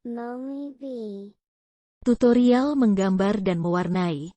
Movie. Tutorial menggambar dan mewarnai.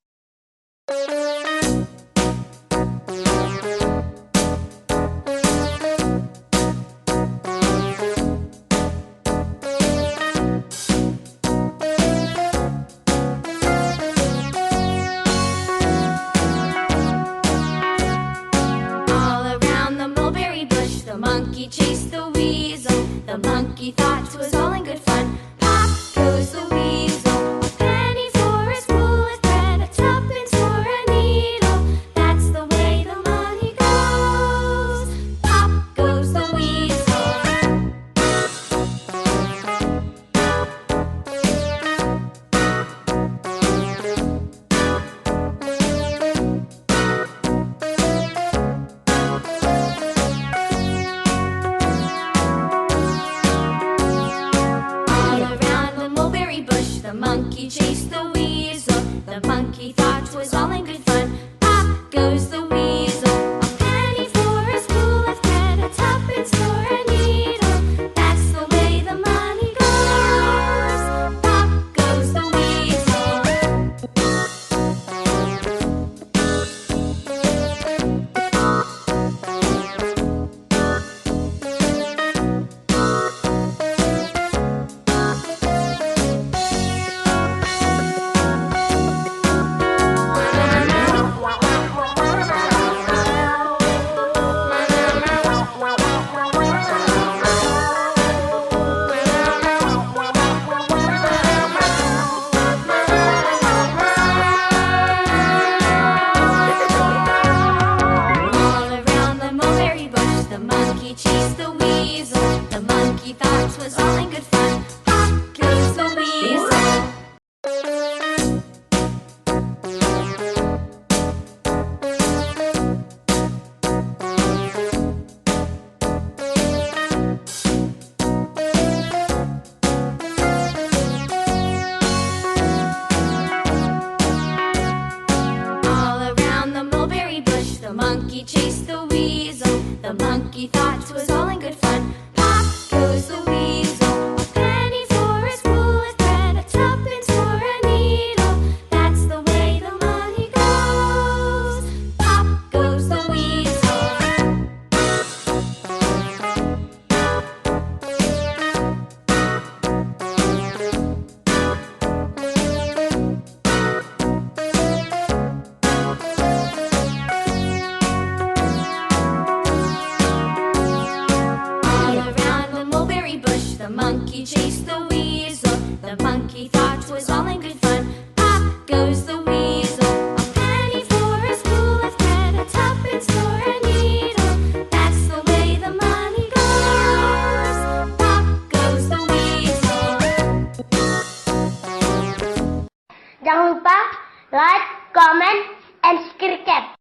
All around the mulberry bush, the monkey chased the weasel. The monkey thought 'twas all in good fun. Pop goes the weasel. A penny for a spool of thread, a tuppence for a needle. That's the way the money goes. Pop goes the weasel. All around the mulberry bush, the monkey chased the weasel. The monkey thought 'twas all in good fun. Pop goes the weasel. A penny for a spool of thread, a tuppence for a needle. That's the way the money goes. Pop goes the weasel. All around the mulberry bush, the monkey chased the weasel. The monkey thought 'twas all in good fun. Pop goes the weasel. All around the mulberry bush, the monkey chased the weasel. The monkey thought 'twas all in good fun. Pop goes the weasel. A penny for a spool of thread, a tuppence for a needle. That's the way the money goes. Pop goes the weasel. All around the mulberry bush, the monkey chased the weasel. The monkey thought 'twas all in good fun. Pop goes the weasel. A penny for a spool of thread, a tuppence for a needle. That's the way the money goes. Pop goes the weasel. Jangan lupa like, comment, and subscribe.